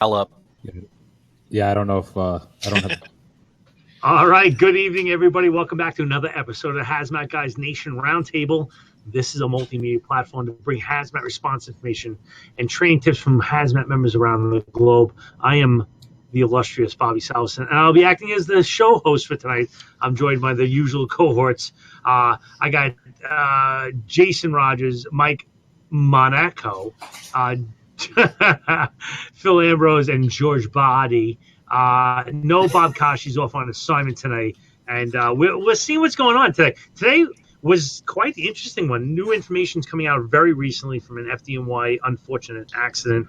up. Yeah, I don't know if I don't have. All right. Good evening, everybody. Welcome back to another episode of Hazmat Guys Nation Roundtable. This is a multimedia platform to bring hazmat response information and training tips from hazmat members around the globe. I am the illustrious Bobby Salvesen, and I'll be acting as the show host for tonight. I'm joined by the usual cohorts. I got Jason Rogers, Mike Monaco, Phil Ambrose, and George Body. No, Bob Kashi's off on assignment tonight, and we'll see what's going on today. Today was quite the interesting one. New information's coming out very recently from an FDNY unfortunate accident.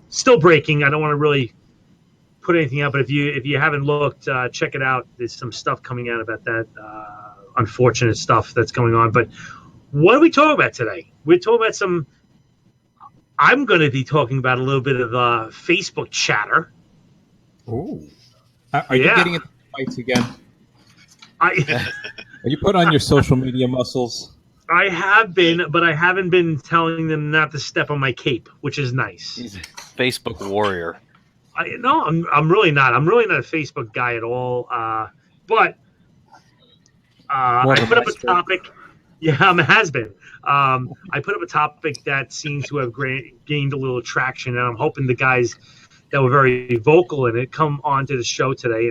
Still breaking. I don't want to really put anything out, but if you haven't looked, check it out. There's some stuff coming out about that unfortunate stuff that's going on. But what are we talking about today? We're talking about some. I'm going to be talking about a little bit of Facebook chatter. Oh, are you getting into fights again? Are you put on your social media muscles? I have been, but I haven't been telling them not to step on my cape, which is nice. He's a Facebook warrior. No, I'm really not. I'm really not a Facebook guy at all. But I put up a topic. Yeah, I'm a has-been. I put up a topic that seems to have gained a little traction, and I'm hoping the guys that were very vocal in it come onto the show today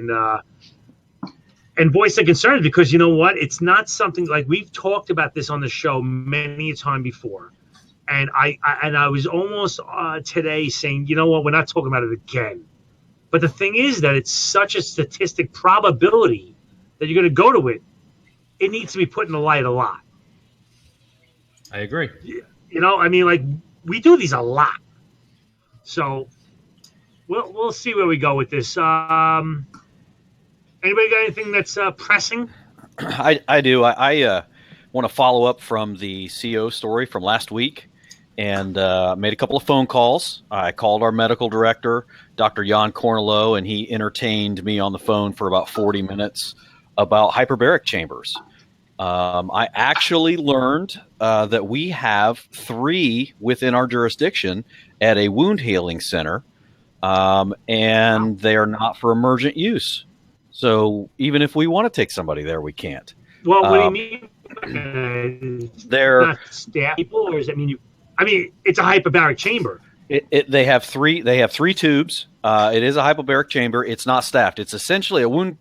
and voice their concerns, because you know what? It's not something like we've talked about this on the show many a time before. And I was almost today saying, you know what? We're not talking about it again. But the thing is that it's such a statistic probability that you're going to go to it. It needs to be put in the light a lot. I agree. You know, I mean, like we do these a lot. So we'll see where we go with this. Anybody got anything that's pressing? I do. I want to follow up from the CO story from last week and made a couple of phone calls. I called our medical director, Dr. Jan Cornelo, and he entertained me on the phone for about 40 minutes about hyperbaric chambers. I actually learned that we have 3 within our jurisdiction at a wound healing center, and they are not for emergent use. So even if we want to take somebody there, we can't. Well, what do you mean? They're not staff people, or does that mean you? I mean, it's a hyperbaric chamber. They have 3. They have 3 tubes. It is a hyperbaric chamber. It's not staffed. It's essentially a wound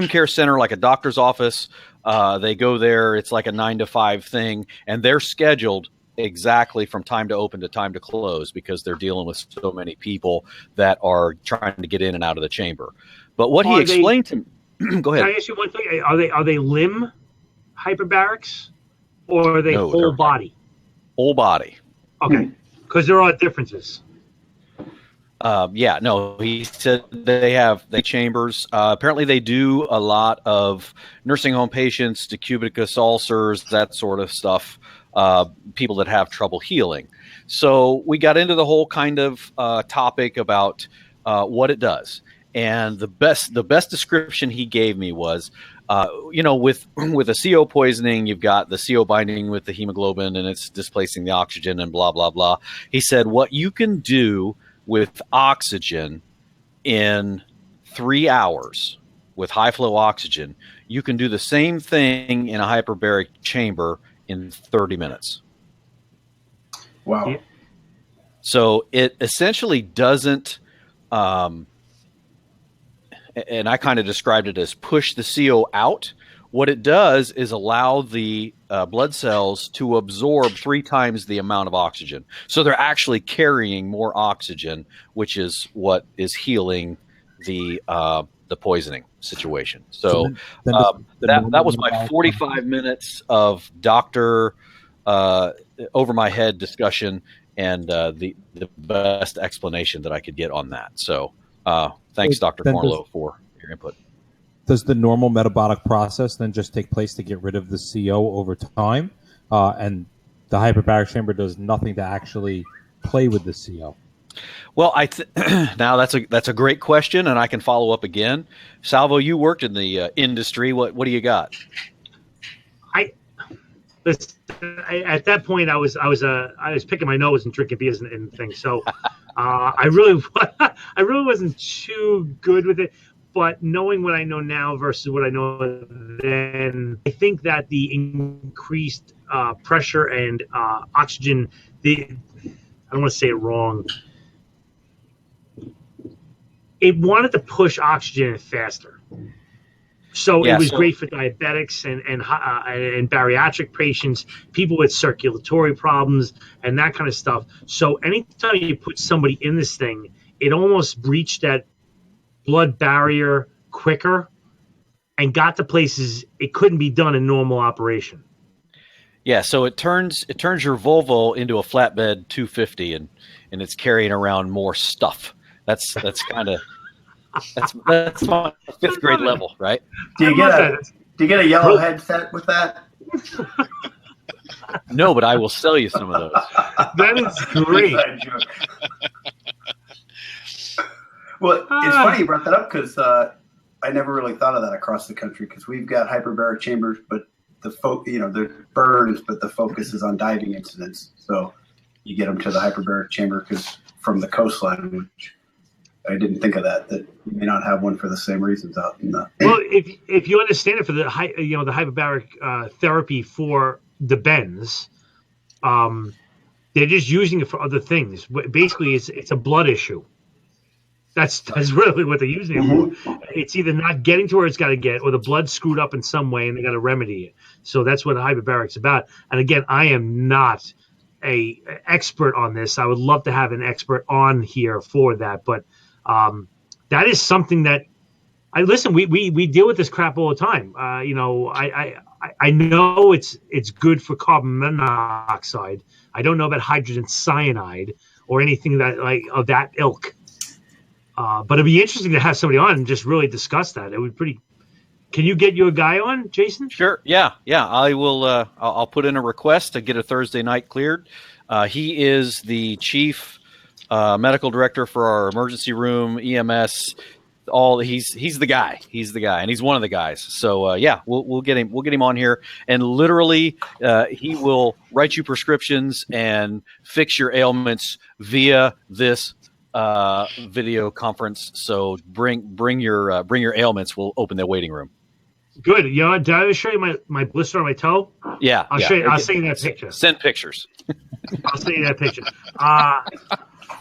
care center, like a doctor's office. They go there. It's like a 9 to 5 thing, and they're scheduled exactly from time to open to time to close because they're dealing with so many people that are trying to get in and out of the chamber. But what he explained to me, go ahead. Can I ask you one thing? Are they limb hyperbarics, or are they whole body? Whole body. Okay, because there are differences. Yeah, no, he said they have chambers. Apparently, they do a lot of nursing home patients, decubitus ulcers, that sort of stuff. People that have trouble healing. So we got into the whole kind of topic about what it does. And the best description he gave me was, with a CO poisoning, you've got the CO binding with the hemoglobin and it's displacing the oxygen and blah, blah, blah. He said, what you can do with oxygen in 3 hours with high flow oxygen, you can do the same thing in a hyperbaric chamber in 30 minutes. Wow. So it essentially doesn't, and I kind of described it as push the CO out. What it does is allow the blood cells to absorb 3 times the amount of oxygen. So they're actually carrying more oxygen, which is what is healing the poisoning situation. So that was my 45 minutes of doctor over my head discussion and the best explanation that I could get on that. So thanks, Dr. Cornelo, for your input. Does the normal metabolic process then just take place to get rid of the CO over time? And the hyperbaric chamber does nothing to actually play with the CO? Well, now that's a great question, and I can follow up again. Salvo, you worked in the industry. What do you got? At that point, I was picking my nose and drinking beers and things. So I really, I really wasn't too good with it. But knowing what I know now versus what I know then, I think that the increased pressure and oxygen, I don't want to say it wrong. It wanted to push oxygen faster. So it was great for diabetics and bariatric patients, people with circulatory problems, and that kind of stuff. So anytime you put somebody in this thing, it almost breached that blood barrier quicker and got to places it couldn't be done in normal operation. Yeah, so it turns your Volvo into a flatbed 250, and it's carrying around more stuff. That's kind of that's my fifth grade level, right? Do you get a yellow headset with that? No, but I will sell you some of those. That is great. Well, it's funny you brought that up because I never really thought of that across the country because we've got hyperbaric chambers, but they're burns, but the focus is on diving incidents. So you get them to the hyperbaric chamber because from the coastline, which I didn't think of that you may not have one for the same reasons out in the. Well, if you understand it for the the hyperbaric therapy for the bends, they're just using it for other things. Basically, it's a blood issue. That's really what they're using it for. It's either not getting to where it's got to get, or the blood's screwed up in some way, and they got to remedy it. So that's what hyperbaric's about. And again, I am not an expert on this. I would love to have an expert on here for that, but that is something that I listen. We deal with this crap all the time. I know it's good for carbon monoxide. I don't know about hydrogen cyanide or anything that of that ilk. But it'd be interesting to have somebody on and just really discuss that. It would Can you get your guy on, Jason? Sure. Yeah. I will. I'll put in a request to get a Thursday night cleared. He is the chief medical director for our emergency room, EMS. He's the guy. He's the guy, and he's one of the guys. So we'll get him. We'll get him on here, and literally, he will write you prescriptions and fix your ailments via this video conference. So bring your ailments. We'll open the waiting room. Good. You know, did I ever show you my blister on my toe? Yeah. I'll show you. I'll send you that picture. Send pictures. I'll send you that picture.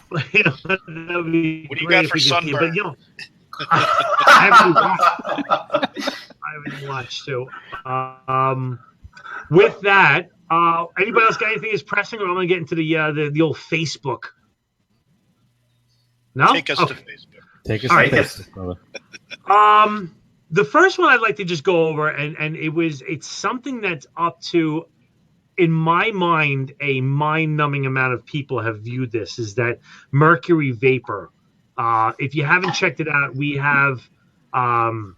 What do you got for sunburn? But I haven't watched. So, with that, anybody else got anything that's pressing, or I'm gonna get into the old Facebook? No. Take us to Facebook. Take us to Facebook, brother. The first one I'd like to just go over, and it's something that's up to, in my mind, a mind-numbing amount of people have viewed this, is that mercury vapor. If you haven't checked it out, we have on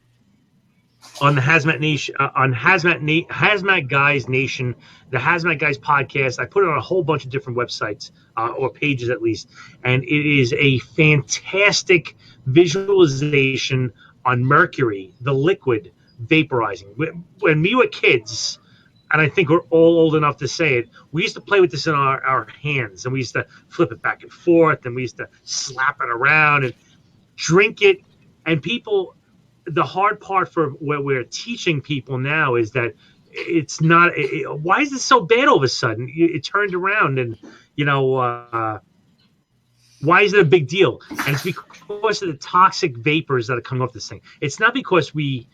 the Hazmat Nation, on Hazmat Guys Nation, the Hazmat Guys podcast. I put it on a whole bunch of different websites or pages at least, and it is a fantastic visualization on mercury, the liquid vaporizing. When we were kids, and I think we're all old enough to say it, we used to play with this in our hands, and we used to flip it back and forth, and we used to slap it around and drink it. And people, the hard part for what we're teaching people now is that it's not, why is this so bad all of a sudden? It turned around, and, why is it a big deal? And it's because of the toxic vapors that are coming off this thing. It's not because the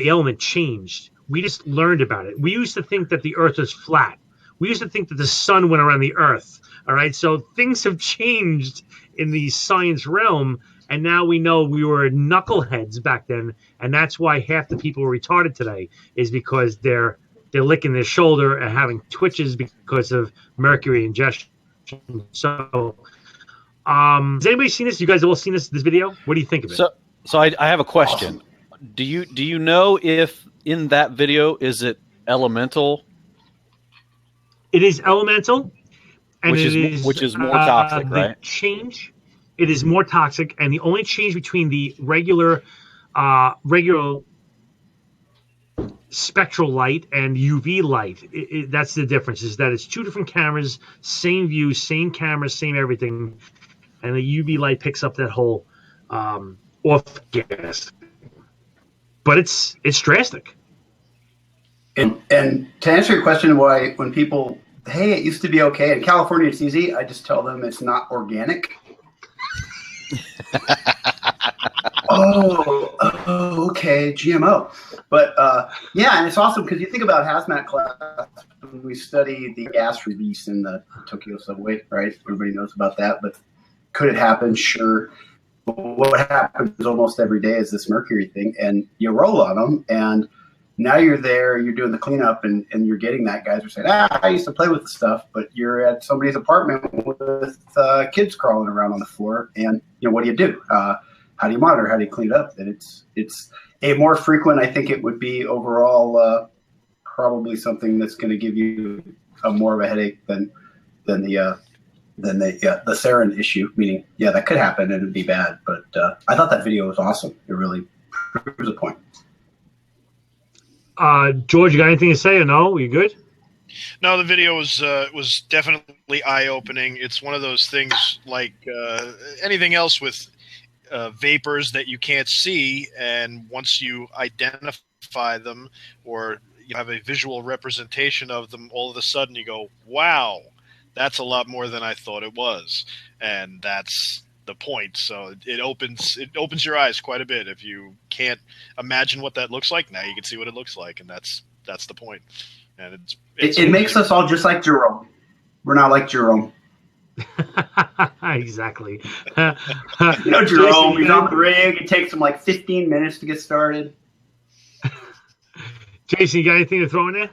element changed. We just learned about it. We used to think that the earth was flat. We used to think that the sun went around the earth. All right. So things have changed in the science realm. And now we know we were knuckleheads back then. And that's why half the people are retarded today, is because they're licking their shoulder and having twitches because of mercury ingestion. So, has anybody seen this? You guys have all seen this video? What do you think of it? So I have a question. Do you know if in that video is it elemental? It is elemental, and which is more toxic, right? It is more toxic, and the only change between the regular spectral light and UV light, that's the difference, is that it's two different cameras, same view, same camera, same everything. and a UV light picks up that whole off gas. But it's drastic. And to answer your question, why when people, hey, it used to be okay in California, it's easy. I just tell them it's not organic. Oh, okay, GMO. But yeah, and it's awesome because you think about hazmat class. We study the gas release in the Tokyo subway, right? Everybody knows about that. But could it happen? Sure. But what happens almost every day is this mercury thing, and you roll on them, and now you're there, you're doing the cleanup, and you're getting that. Guys are saying, I used to play with the stuff, but you're at somebody's apartment with kids crawling around on the floor, and what do you do? How do you monitor? How do you clean it up? And it's a more frequent. I think it would be overall probably something that's going to give you more of a headache than the sarin issue. Meaning, yeah, that could happen and it'd be bad. But I thought that video was awesome. It really proves a point. George, you got anything to say or no? You good? No, the video was definitely eye-opening. It's one of those things like anything else with vapors that you can't see, and once you identify them or you have a visual representation of them, all of a sudden you go, wow, that's a lot more than I thought it was. And that's the point. So it opens your eyes quite a bit. If you can't imagine what that looks like, now you can see what it looks like, and that's the point. And it makes us all just like Jerome. We're not like Jerome. Exactly. Jerome, he's on the rig. It takes him like 15 minutes to get started. Jason, you got anything to throw in there?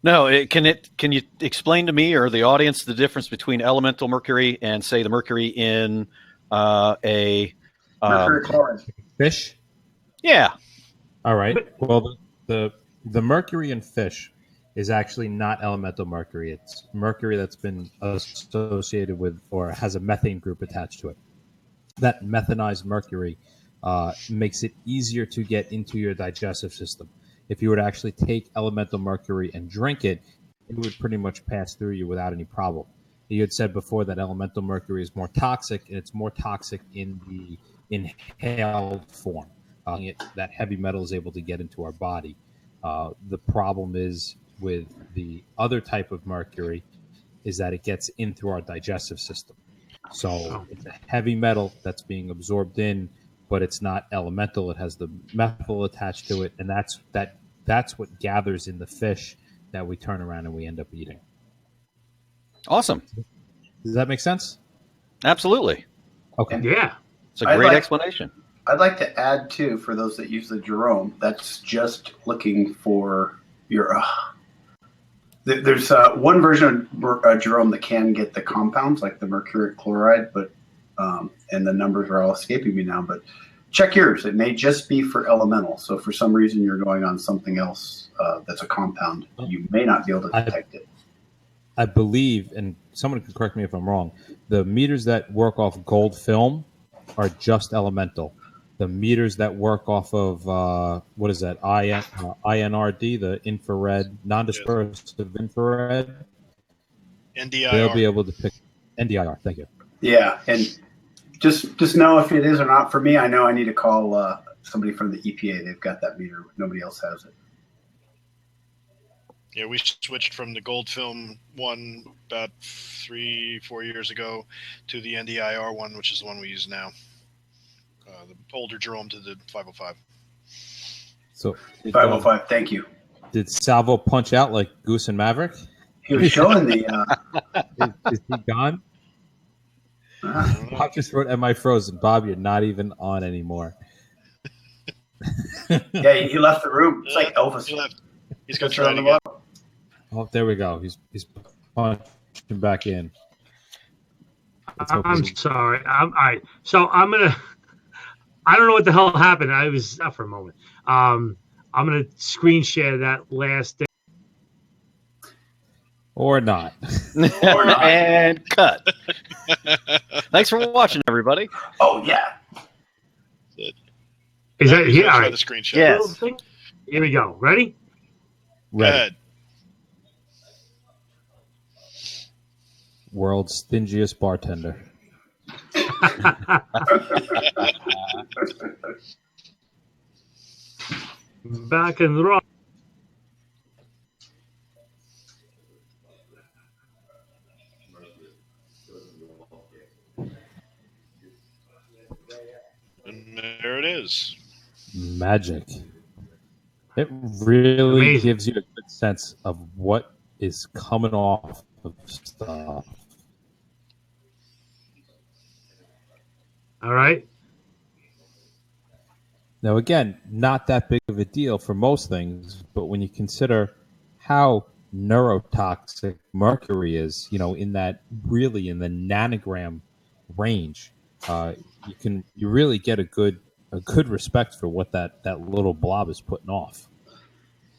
No. Can you explain to me or the audience the difference between elemental mercury and, say, the mercury in a mercury chloride fish? Yeah. All right. Well, the mercury in fish is actually not elemental mercury. It's mercury that's been associated with or has a methane group attached to it. That methanized mercury makes it easier to get into your digestive system. If you were to actually take elemental mercury and drink it, it would pretty much pass through you without any problem. You had said before that elemental mercury is more toxic, and it's more toxic in the inhaled form. That heavy metal is able to get into our body. The problem is with the other type of mercury is that it gets in through our digestive system. So it's a heavy metal that's being absorbed in, but it's not elemental. It has the methyl attached to it, and that's what gathers in the fish that we turn around and we end up eating. Awesome. Does that make sense? Absolutely. Okay. Yeah. It's a great explanation. I'd like to add, too, for those that use the Jerome, that's just looking for your... There's one version of Jerome that can get the compounds, like the mercuric chloride, but and the numbers are all escaping me now. But check yours. It may just be for elemental. So if for some reason you're going on something else that's a compound, you may not be able to detect it. I believe, and someone can correct me if I'm wrong, the meters that work off gold film are just elemental. The meters that work off of, what is that, INRD, the infrared, non-dispersive infrared, NDIR. They'll be able to pick NDIR. Thank you. Yeah, and just know if it is or not. For me, I know I need to call somebody from the EPA. They've got that meter. Nobody else has it. Yeah, we switched from the gold film one about 3-4 years ago to the NDIR one, which is the one we use now. The older Jerome to the 505. So 505. Thank you. Did Salvo punch out like Goose and Maverick? He was showing the. Is he gone? Bob just wrote, "Am I frozen?" Bob, you're not even on anymore. Yeah, he left the room. It's like Elvis. He left. He's going to try it again. Oh, there we go. He's punching back in. I'm sorry. All right. So I'm gonna. I don't know what the hell happened. I was up for a moment. I'm gonna screen share that last. Or not. And cut. Thanks for watching, everybody. Oh yeah. Is that here? Try Right. the screenshot. Yes. Here we go. Ready? Go ahead. World's stingiest bartender. Back and roll. And there it is. Magic. It really Amazing. gives you a good sense of what is coming off of stuff. All right. Now, again, not that big of a deal for most things, but when you consider how neurotoxic mercury is, in that really in the nanogram range, you really get a good respect for what that little blob is putting off.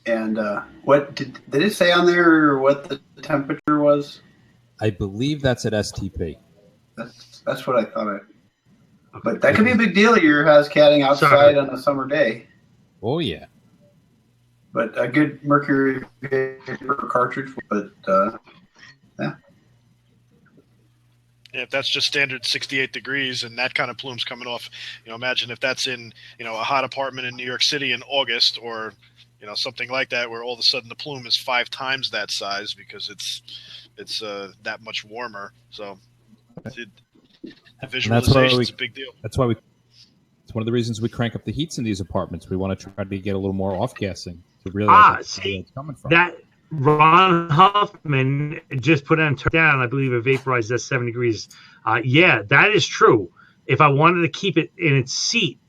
And what did it say on there what the temperature was? I believe that's at STP. That's what I thought. But that could be a big deal. You're hazcatting outside on a summer day. Oh yeah. But a good mercury vapor cartridge. But yeah. Yeah, if that's just standard 68 degrees and that kind of plume's coming off, imagine if that's in, a hot apartment in New York City in August or, something like that, where all of a sudden the plume is 5 times that size because it's that much warmer. So the visualization is a big deal. It's one of the reasons we crank up the heats in these apartments. We want to try to get a little more off gassing to realize where it's coming from. That Ron Huffman just put on turn down. I believe it vaporized at 7 degrees. Yeah, that is true. If I wanted to keep it in its seat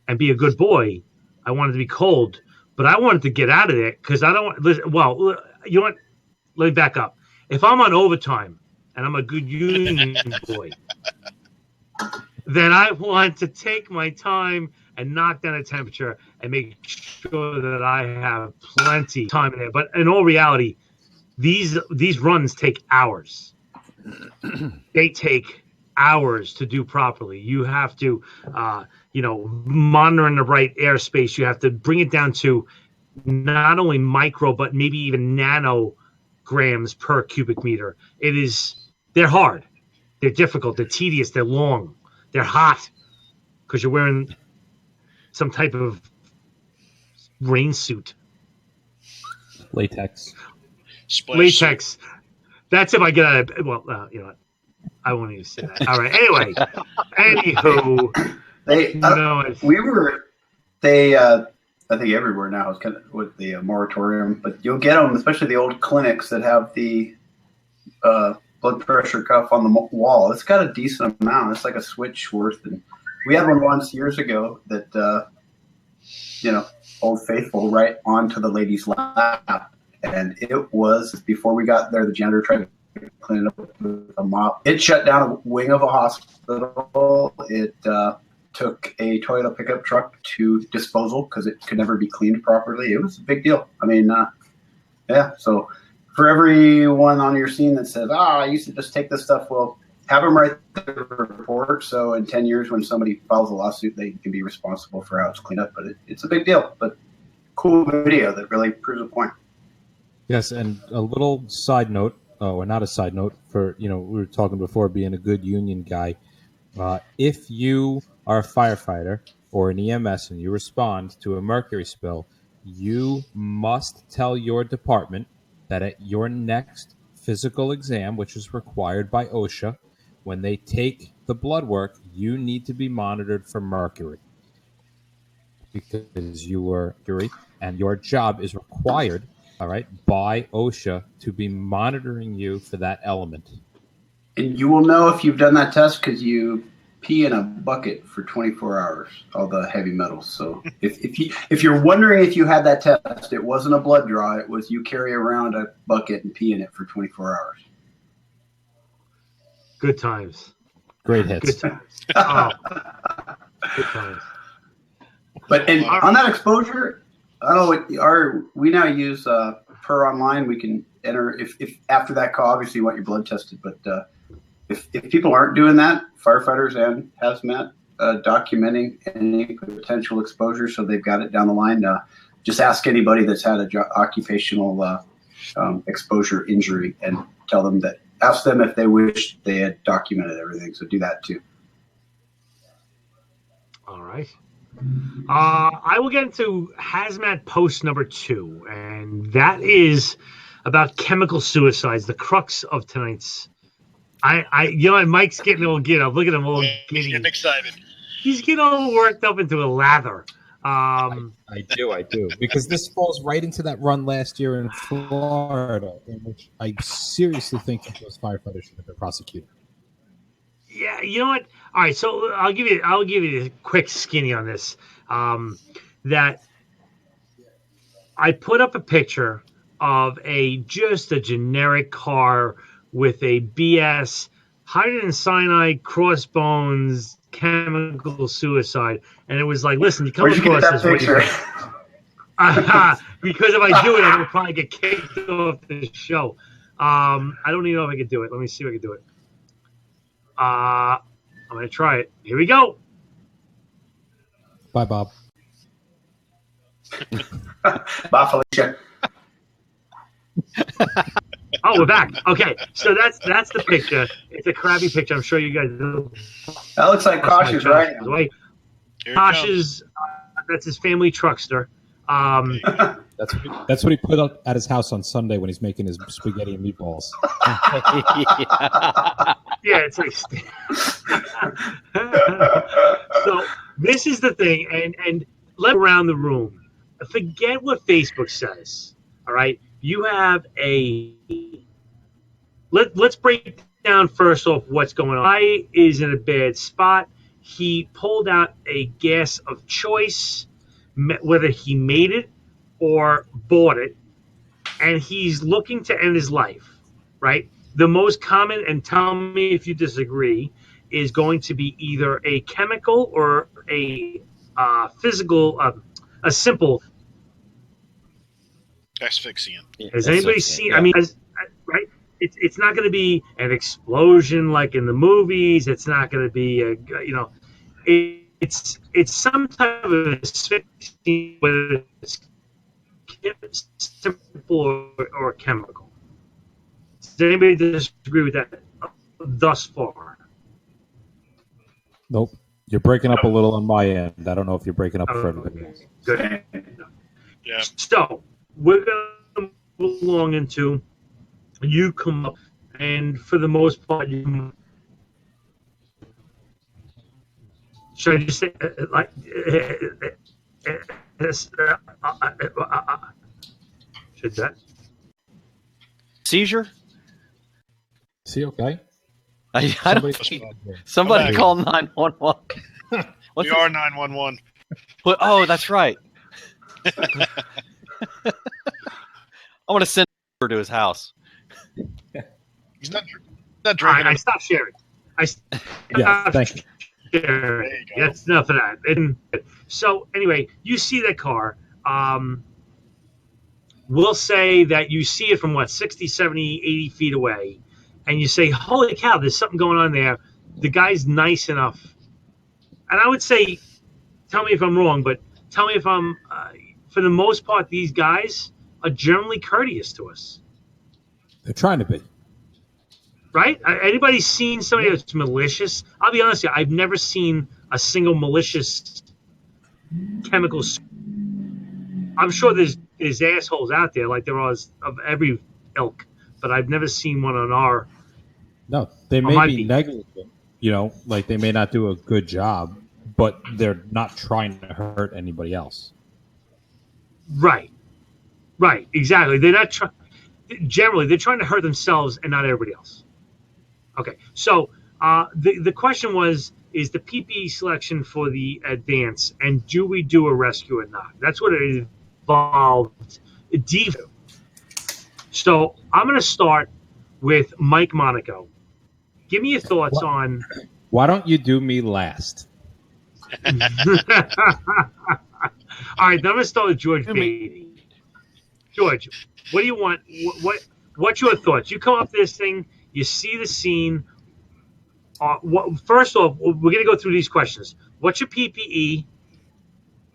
and be a good boy, I wanted to be cold. But I wanted to get out of there because I don't want. Well, you know what? Let me back up. If I'm on overtime and I'm a good union boy, then I want to take my time and knock down the temperature and make sure that I have plenty of time in there. But in all reality, these runs take hours. They take hours to do properly. You have to, monitor in the right airspace. You have to bring it down to not only micro, but maybe even nanograms per cubic meter. They're hard. They're difficult. They're tedious. They're long. They're hot because you're wearing some type of rain suit. Latex. Latex. That's if I get out of. Well, what? I won't even say that. All right. Anyway. Anywho. I think everywhere now is kind of with the moratorium, but you'll get them, especially the old clinics that have the blood pressure cuff on the wall. It's got a decent amount. It's like a switch worth. And we had one once years ago that, Old Faithful right onto the lady's lap. And it was, before we got there, the janitor tried to clean it up with a mop. It shut down a wing of a hospital. It took a Toyota pickup truck to disposal because it could never be cleaned properly. It was a big deal. I mean, so for everyone on your scene that says, I used to just take this stuff, well, have them write the report. So in 10 years, when somebody files a lawsuit, they can be responsible for how it's cleaned up. But it's a big deal. But cool video that really proves a point. Yes, and a little side note, or not a side note, for, we were talking before being a good union guy. If you are a firefighter or an EMS and you respond to a mercury spill, you must tell your department that at your next physical exam, which is required by OSHA, when they take the blood work, you need to be monitored for mercury. Because you are mercury and your job is required, all right, by OSHA to be monitoring you for that element. And you will know if you've done that test because you pee in a bucket for 24 hours, all the heavy metals. So if you're wondering if you had that test, it wasn't a blood draw. It was you carry around a bucket and pee in it for 24 hours. Good times. Great hits. Good times. Oh. Good times. But on that exposure, I don't know. We now use per online. We can enter if after that call. Obviously, you want your blood tested, but if people aren't doing that, firefighters and hazmat documenting any potential exposure, so they've got it down the line. Just ask anybody that's had a occupational exposure injury and tell them that ask them if they wish they had documented everything. So do that too. All right. I will get into Hazmat post number 2, and that is about chemical suicides, the crux of tonight's. Mike's getting a little giddy. Look at him, a little He's giddy. getting excited. He's getting all worked up into a lather. I do, because this falls right into that run last year in Florida, in which I seriously think that those firefighters should have been prosecuted. Yeah, you know what? All right, so I'll give you a quick skinny on this. That I put up a picture of just a generic car with a BS hydrogen cyanide, crossbones, chemical suicide, and it was like, listen, you come Where'd you get across that this picture? because if I do it, I'm gonna probably get kicked off the show. I don't even know if I can do it. Let me see if I can do it. I'm gonna try it. Here we go. Bye, Bob. Bye, Felicia. Oh, we're back. Okay, so that's the picture. It's a crappy picture. I'm sure you guys know. That looks like Kosh's right now. Here it Kosh's, that's his family truckster. That's what he put up at his house on Sunday when he's making his spaghetti and meatballs. Yeah, it's like. So this is the thing, and let around the room. Forget what Facebook says. All right, you have a. Let's break down first off what's going on. Guy is in a bad spot. He pulled out a gas of choice, whether he made it or bought it, and he's looking to end his life, right? The most common, and tell me if you disagree, is going to be either a chemical or a physical, a simple. Asphyxiant. Has anybody seen? Yeah. I mean, right? It's not going to be an explosion like in the movies. It's not going to be it's some type of asphyxiant, whether it's simple or chemical. Does anybody disagree with that thus far? Nope. You're breaking up a little on my end. I don't know if you're breaking up for everybody else. Good. Yeah. So we're going to move along into you come up, and for the most part, you come up. Should I just say like? Should that? Seizure? Is he okay? I don't think somebody call 911. We are 911. Oh, that's right. I want to send her to his house. He's not drinking. I stopped sharing. Yeah, thank you. That's enough of that. So anyway, you see that car. We'll say that you see it from 60, 70, 80 feet away. And you say, holy cow, there's something going on there. The guy's nice enough. And I would say, tell me if I'm wrong, but tell me if I'm, for the most part, these guys are generally courteous to us. They're trying to be. Right? Anybody seen somebody that's malicious? I'll be honest with you, I've never seen a single malicious chemical. I'm sure there's assholes out there like there are of every ilk, but I've never seen one on our. No, they may be negligent, like they may not do a good job, but they're not trying to hurt anybody else. Right, exactly. They're not trying. Generally, they're trying to hurt themselves and not everybody else. Okay, so the question is the PPE selection for the advance, and do we do a rescue or not? That's what it involved. So I'm going to start with Mike Monaco. Give me your thoughts on. Why don't you do me last? All right, then I'm going to start with George Beatty. George, what do you want? What's your thoughts? You come up this thing, you see the scene. First off, we're going to go through these questions. What's your PPE?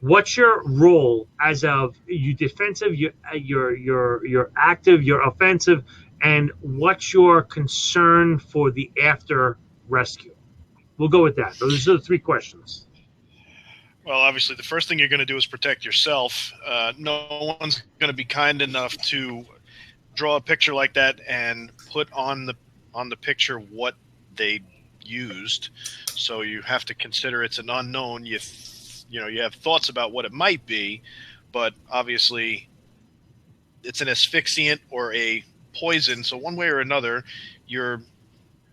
What's your role as of you defensive, your active, your offensive, And what's your concern for the after rescue? We'll go with that. Those are the 3 questions. Well, obviously, the first thing you're going to do is protect yourself. No one's going to be kind enough to draw a picture like that and put on the picture what they used. So you have to consider it's an unknown. You have thoughts about what it might be, but obviously it's an asphyxiant or a poison. So one way or another, you're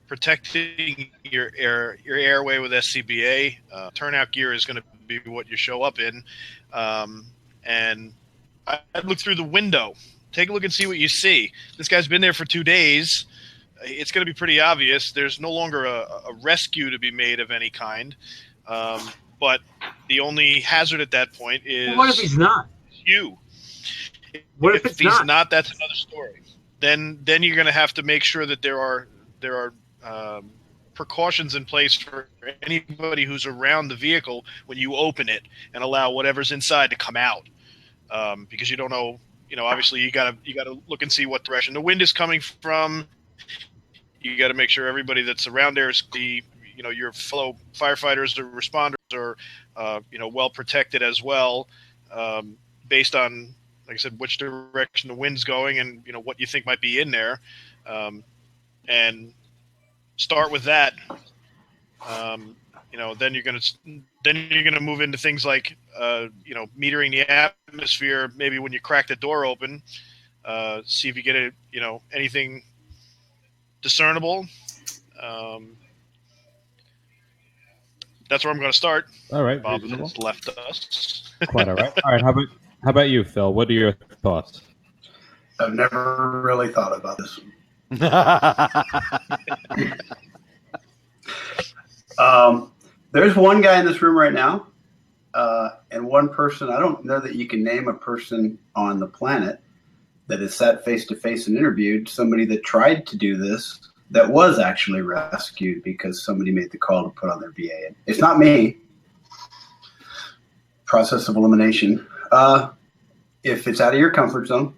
protecting your airway with SCBA. Turnout gear is going to be what you show up in. And I'd look through the window. Take a look and see what you see. This guy's been there for 2 days. It's going to be pretty obvious. There's no longer a rescue to be made of any kind. But the only hazard at that point is... Well, what if he's not? You. What if it's he's not? That's another story. Then you're going to have to make sure that there are precautions in place for anybody who's around the vehicle when you open it and allow whatever's inside to come out, because you don't know. Obviously you gotta look and see what direction the wind is coming from. You got to make sure everybody that's around there is your fellow firefighters or responders are well protected as well, based on, like I said, which direction the wind's going and what you think might be in there, and start with that. Then you're gonna move into things like metering the atmosphere. Maybe when you crack the door open, see if you get anything discernible. That's where I'm going to start. All right, Bob has left us. Quite all right. All right. How about you, Phil? What are your thoughts? I've never really thought about this. There's one guy in this room right now, and one person. I don't know that you can name a person on the planet that has sat face to face and interviewed somebody that tried to do this, that was actually rescued because somebody made the call to put on their BA. It's not me. Process of elimination. If it's out of your comfort zone,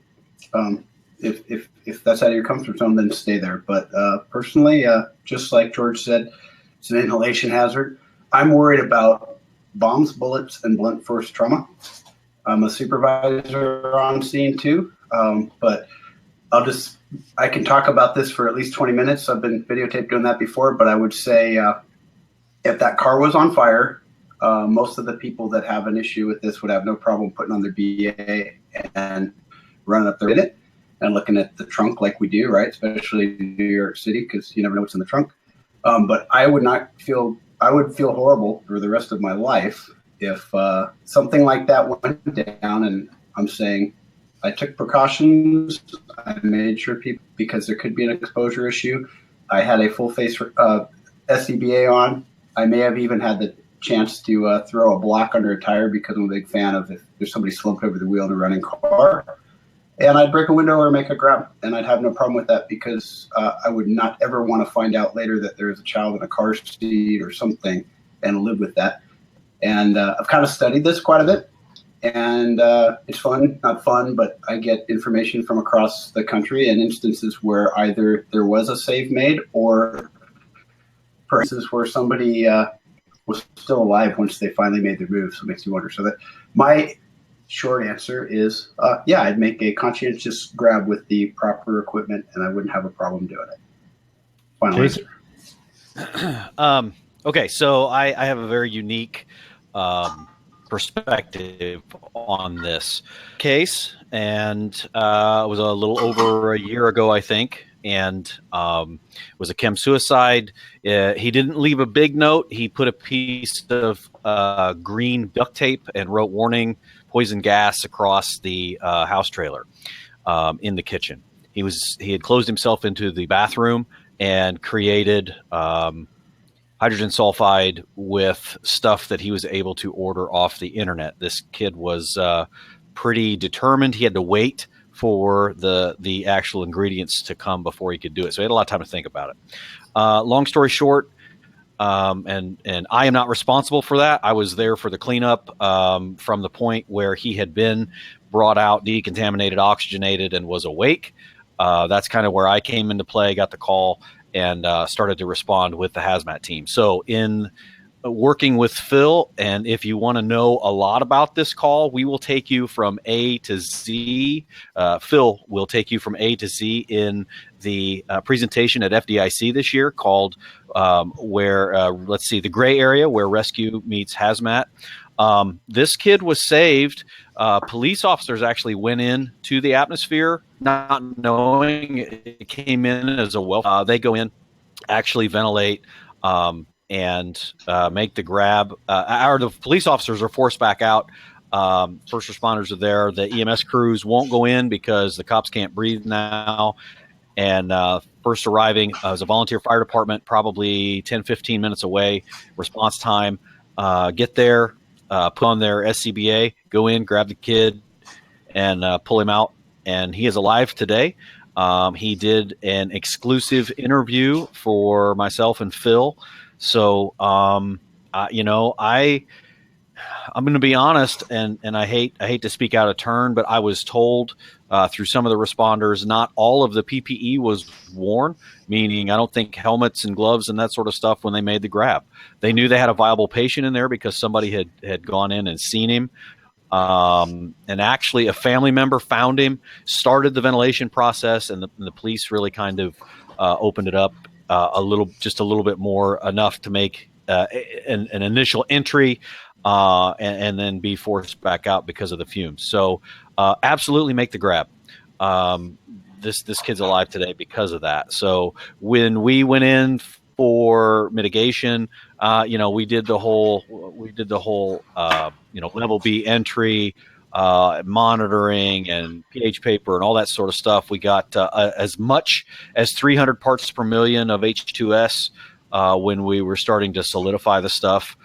if that's out of your comfort zone, then stay there. But personally, just like George said, it's an inhalation hazard. I'm worried about bombs, bullets, and blunt force trauma. I'm a supervisor on scene too, but I can talk about this for at least 20 minutes. I've been videotaped doing that before, but I would say if that car was on fire, most of the people that have an issue with this would have no problem putting on their BA and running up there in it and looking at the trunk like we do, right? Especially in New York City, because you never know what's in the trunk. But I would feel horrible for the rest of my life if something like that went down. And I'm saying I took precautions. I made sure people, because there could be an exposure issue. I had a full face SCBA on. I may have even had the chance to throw a block under a tire because I'm a big fan of if there's somebody slumped over the wheel in a running car. And I'd break a window or make a grab, and I'd have no problem with that because I would not ever want to find out later that there's a child in a car seat or something and live with that. And I've kind of studied this quite a bit, and it's fun, not fun, but I get information from across the country and instances where either there was a save made or instances where somebody was still alive once they finally made the move. So it makes me wonder. So that my short answer is, yeah, I'd make a conscientious grab with the proper equipment, and I wouldn't have a problem doing it. Final answer. Okay, so I have a very unique perspective on this case, and it was a little over a year ago, I think, and was a chem suicide. He didn't leave a big note. He put a piece of green duct tape and wrote "warning, poison gas" across the house trailer in the kitchen. He had closed himself into the bathroom and created hydrogen sulfide with stuff that he was able to order off the internet. This kid was pretty determined. He had to wait for the actual ingredients to come before he could do it. So he had a lot of time to think about it. Long story short, and I am not responsible for that. I was there for the cleanup from the point where he had been brought out, decontaminated, oxygenated, and was awake. that's kind of where I came into play, got the call, and started to respond with the Hazmat team. So in working with Phil, and if you want to know a lot about this call, we will take you from A to Z. Phil will take you from A to Z in the presentation at FDIC this year called let's see, the gray area where rescue meets Hazmat. This kid was saved. Police officers actually went in to the atmosphere not knowing it came in as a well. They go in, actually ventilate, and make the grab. Or the police officers are forced back out. First responders are there. The EMS crews won't go in because the cops can't breathe now. And first arriving was a volunteer fire department, probably 10, 15 minutes away. Response time, get there, put on their SCBA, go in, grab the kid, and pull him out. And he is alive today. He did an exclusive interview for myself and Phil. So, I'm going to be honest, and I hate to speak out of turn, but I was told through some of the responders, not all of the PPE was worn, meaning I don't think helmets and gloves and that sort of stuff when they made the grab. They knew they had a viable patient in there because somebody had gone in and seen him. And actually a family member found him, started the ventilation process, and the police really kind of opened it up a little bit more, enough to make an initial entry and then be forced back out because of the fumes. So absolutely make the grab. This kid's alive today because of that. So when we went in for mitigation, we did the whole level B entry, monitoring and pH paper and all that sort of stuff. We got as much as 300 parts per million of H2S when we were starting to solidify the stuff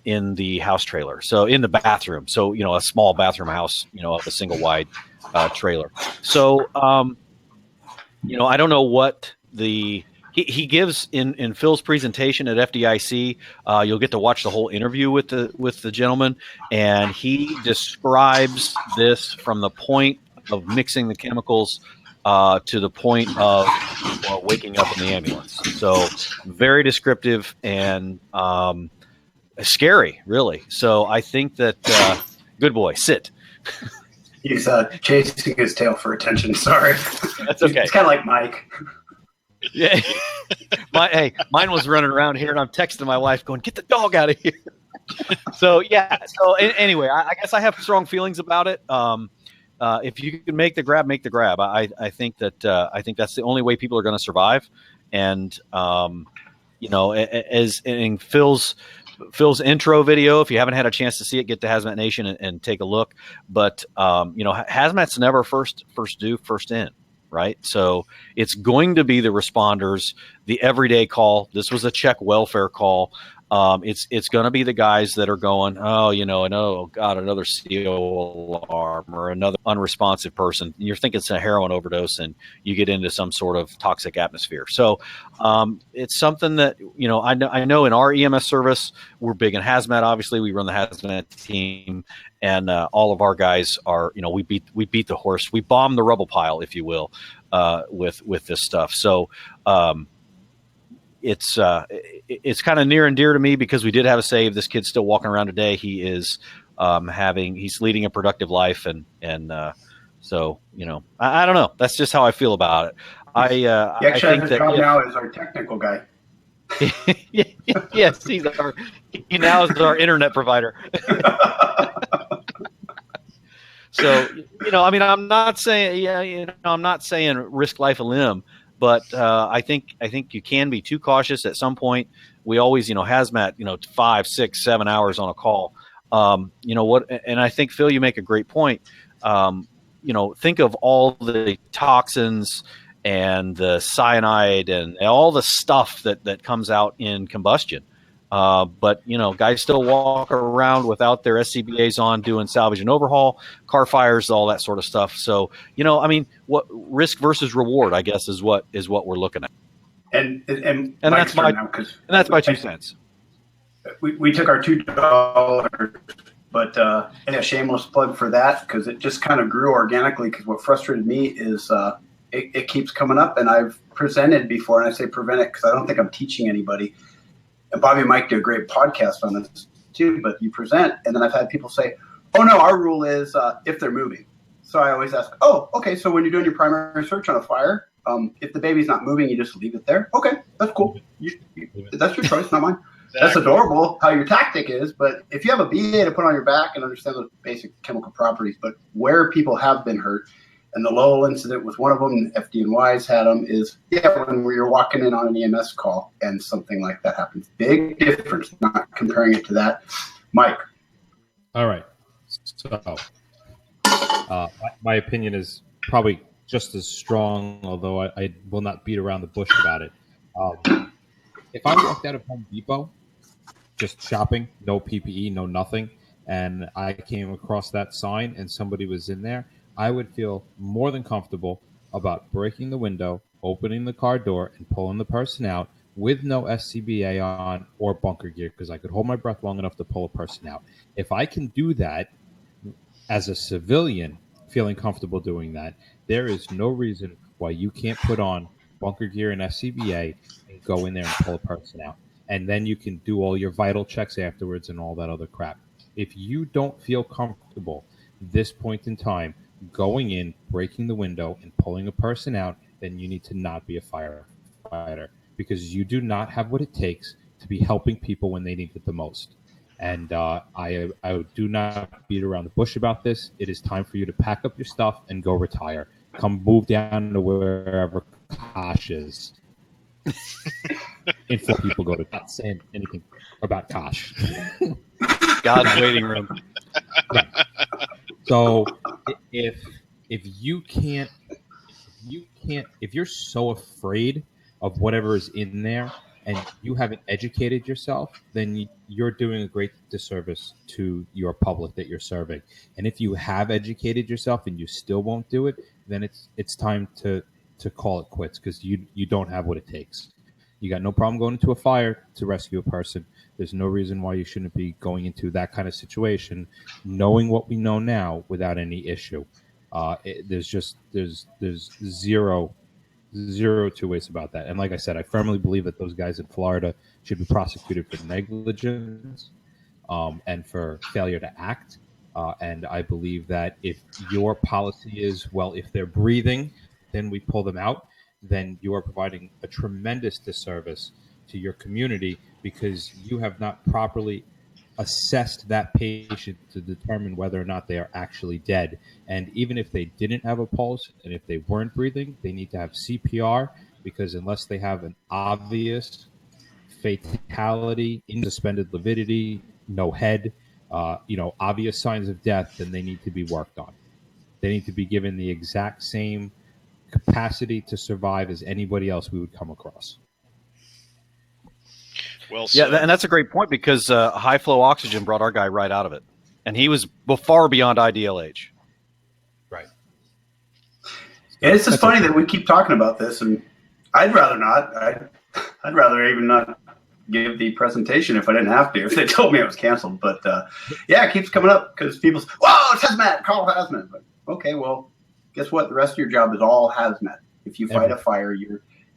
in the house trailer. So in the bathroom. So, a small bathroom house, of a single wide trailer. So, I don't know what he gives in Phil's presentation at FDIC. You'll get to watch the whole interview with the gentleman, and he describes this from the point of mixing the chemicals to the point of waking up in the ambulance. So very descriptive and scary, really. So I think that good boy, sit. He's chasing his tail for attention. Sorry, that's okay. It's kind of like Mike. Yeah, mine was running around here, and I'm texting my wife, going, "Get the dog out of here." So anyway, I guess I have strong feelings about it. If you can make the grab, make the grab. I think that's the only way people are going to survive. And as in Phil's intro video, if you haven't had a chance to see it, get to Hazmat Nation and take a look. But Hazmat's never first do, first in. Right. So it's going to be the responders, the everyday call. This was a check welfare call. It's going to be the guys that are going, oh God, another CO alarm or another unresponsive person. You're thinking it's a heroin overdose and you get into some sort of toxic atmosphere. So it's something that, I know in our EMS service, we're big in Hazmat. Obviously, we run the Hazmat team. And all of our guys are, we beat the horse. We bomb the rubble pile, if you will, with this stuff. So it's kind of near and dear to me because we did have a save. This kid's still walking around today. He is he's leading a productive life, and so I don't know. That's just how I feel about it. He actually has his job now as our technical guy. Yes, he now is our internet provider. So, I'm not saying risk life a limb, but I think you can be too cautious at some point. We always, Hazmat, 5, 6, 7 hours on a call. And I think, Phil, you make a great point. Think of all the toxins and the cyanide and all the stuff that comes out in combustion. But guys still walk around without their SCBAs on, doing salvage and overhaul, car fires, all that sort of stuff. So, what risk versus reward, I guess, is what we're looking at. And that's my 2 cents. We took our $2, but a shameless plug for that because it just kind of grew organically. Because what frustrated me is it keeps coming up, and I've presented before, and I say prevent it because I don't think I'm teaching anybody. And Bobby and Mike do a great podcast on this too, but you present, and then I've had people say, oh no, our rule is if they're moving. So I always ask, oh, okay, so when you're doing your primary search on a fire, if the baby's not moving, you just leave it there. Okay, that's cool. That's your choice, not mine. Exactly. That's adorable how your tactic is, but if you have a BA to put on your back and understand the basic chemical properties, but where people have been hurt, and the Lowell incident was one of them, FDNY's had them, is, when you're walking in on an EMS call and something like that happens. Big difference, not comparing it to that. Mike. All right. So my opinion is probably just as strong, although I will not beat around the bush about it. If I walked out of Home Depot, just shopping, no PPE, no nothing, and I came across that sign and somebody was in there, I would feel more than comfortable about breaking the window, opening the car door, and pulling the person out with no SCBA on or bunker gear, because I could hold my breath long enough to pull a person out. If I can do that as a civilian, feeling comfortable doing that, there is no reason why you can't put on bunker gear and SCBA and go in there and pull a person out. And then you can do all your vital checks afterwards and all that other crap. If you don't feel comfortable this point in time going in, breaking the window, and pulling a person out, then you need to not be a firefighter, because you do not have what it takes to be helping people when they need it the most. And I do not beat around the bush about this. It is time for you to pack up your stuff and go retire. Come move down to wherever Kosh is. And 4 people go to, not saying anything about Kosh. God's waiting room. Right. So if you can't, if you're so afraid of whatever is in there and you haven't educated yourself, then you're doing a great disservice to your public that you're serving. And if you have educated yourself and you still won't do it, then it's time to call it quits, because you don't have what it takes. You got no problem going into a fire to rescue a person. There's no reason why you shouldn't be going into that kind of situation, knowing what we know now without any issue. There's zero two ways about that. And like I said, I firmly believe that those guys in Florida should be prosecuted for negligence and for failure to act. And I believe that if your policy is, well, if they're breathing, then we pull them out, then you are providing a tremendous disservice to your community, because you have not properly assessed that patient to determine whether or not they are actually dead. And even if they didn't have a pulse and if they weren't breathing, they need to have CPR, because unless they have an obvious fatality, suspended lividity, no head, obvious signs of death, then they need to be worked on. They need to be given the exact same capacity to survive as anybody else we would come across. Well, yeah, and that's a great point, because high flow oxygen brought our guy right out of it, and he was far beyond ideal age. Right. And it's just funny that we keep talking about this, and I'd rather not. I'd rather even not give the presentation if I didn't have to, if they told me it was canceled. But it keeps coming up because people say, "Whoa, it's hazmat! Call Hazmat!" But okay, well, guess what? The rest of your job is all hazmat. If you fight a fire,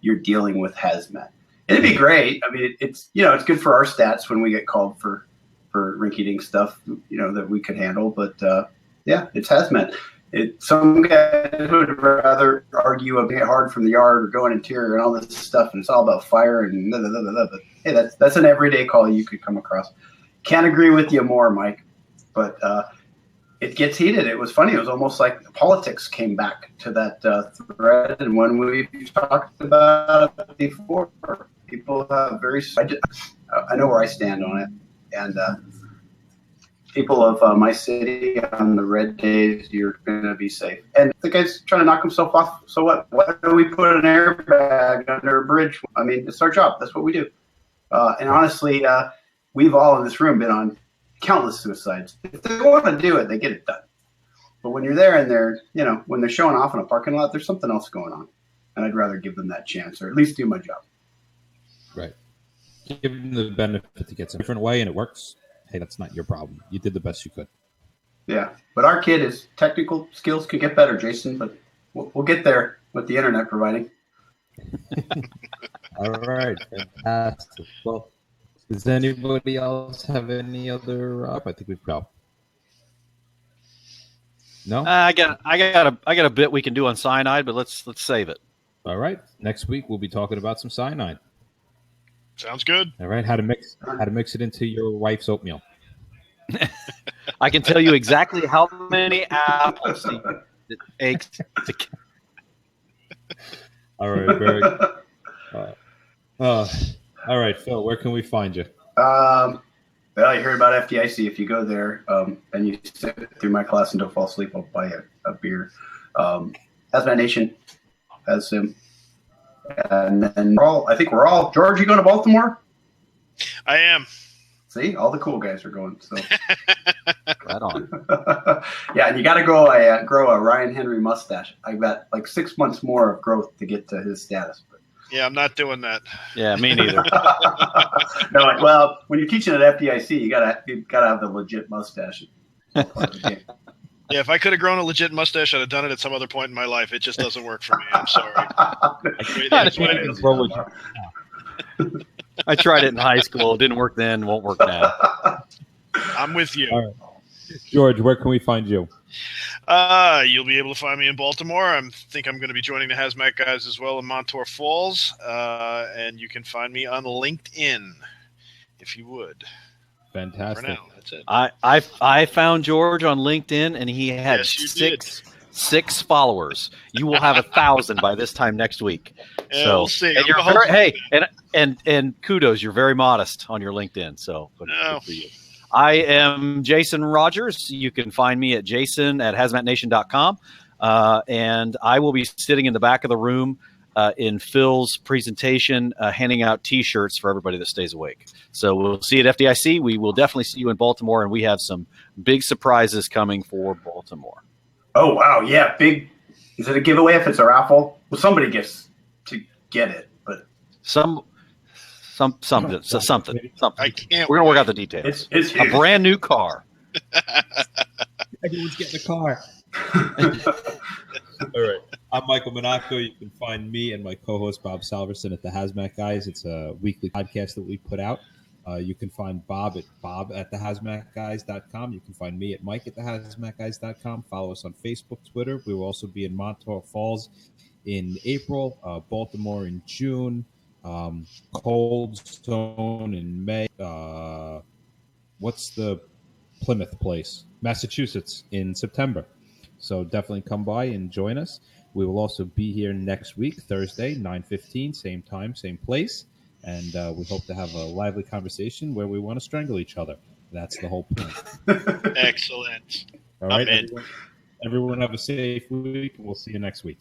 you're dealing with hazmat. It'd be great. I mean, it's good for our stats when we get called for rinky-dink stuff, that we could handle. But it's hazmat. Some guys would rather argue a bit hard from the yard or going interior and all this stuff, and it's all about fire and blah, blah, blah, blah. But hey, that's an everyday call you could come across. Can't agree with you more, Mike, but it gets heated. It was funny. It was almost like politics came back to that thread, and when we talked about it before, people have I know where I stand on it, and people of my city on the red days, you're going to be safe. And the guy's trying to knock himself off. So what? Why do we put an airbag under a bridge? I mean, it's our job. That's what we do. And honestly, we've all in this room been on countless suicides. If they want to do it, they get it done. But when you're there and when they're showing off in a parking lot, there's something else going on. And I'd rather give them that chance, or at least do my job. Right. Give them the benefit to get some different way, and it works. Hey, that's not your problem. You did the best you could. Yeah, but our kid is technical skills could get better, Jason. But We'll get there with the internet providing. All right, fantastic. Well, does anybody else have any other? I think we've got. No. I got a bit we can do on cyanide, but let's save it. All right. Next week we'll be talking about some cyanide. Sounds good. All right. How to mix it into your wife's oatmeal. I can tell you exactly how many apples it takes to. All right. Very. All right, Phil. Where can we find you? Well, you heard about FDIC. If you go there and you sit through my class and don't fall asleep, I'll buy a beer. Hazmat Nation has him. And then I think we're all. George, you going to Baltimore? I am. See, all the cool guys are going. So Right on. Yeah, and you got to grow a Ryan Henry mustache. I got like 6 months more of growth to get to his status. But. Yeah, I'm not doing that. Yeah, me neither. No, well, when you're teaching at FDIC, you gotta have the legit mustache. Yeah, if I could have grown a legit mustache, I'd have done it at some other point in my life. It just doesn't work for me. I'm sorry. I tried it in high school. It didn't work then. Won't work now. I'm with you. All right. George, where can we find you? You'll be able to find me in Baltimore. I think I'm going to be joining the Hazmat guys as well in Montour Falls. And you can find me on LinkedIn, if you would. Fantastic. For now, that's it. I found George on LinkedIn, and he had six followers. You will have 1,000 by this time next week. Yeah, so we'll see. And you're and kudos. You're very modest on your LinkedIn. So good for you. I am Jason Rogers. You can find me at jason@hazmatnation.com. And I will be sitting in the back of the room in Phil's presentation, handing out T-shirts for everybody that stays awake. So we'll see you at FDIC. We will definitely see you in Baltimore, and we have some big surprises coming for Baltimore. Oh, wow. Yeah, big. Is it a giveaway if it's a raffle? Well, somebody gets to get it, but something. I can't. We're gonna work out the details. It's a brand new car. Everyone's getting a car. All right. I'm Michael Monaco. You can find me and my co-host Bob Salverson at the Hazmat Guys. It's a weekly podcast that we put out. You can find Bob at thehazmatguys.com. You can find me at Mike at thehazmatguys.com. Follow us on Facebook, Twitter. We will also be in Montour Falls in April, Baltimore in June, Cold Stone in May. What's the Plymouth place? Massachusetts in September. So definitely come by and join us. We will also be here next week, Thursday, 9:15, same time, same place. And we hope to have a lively conversation where we want to strangle each other. That's the whole point. Excellent. All right, everyone have a safe week, and we'll see you next week.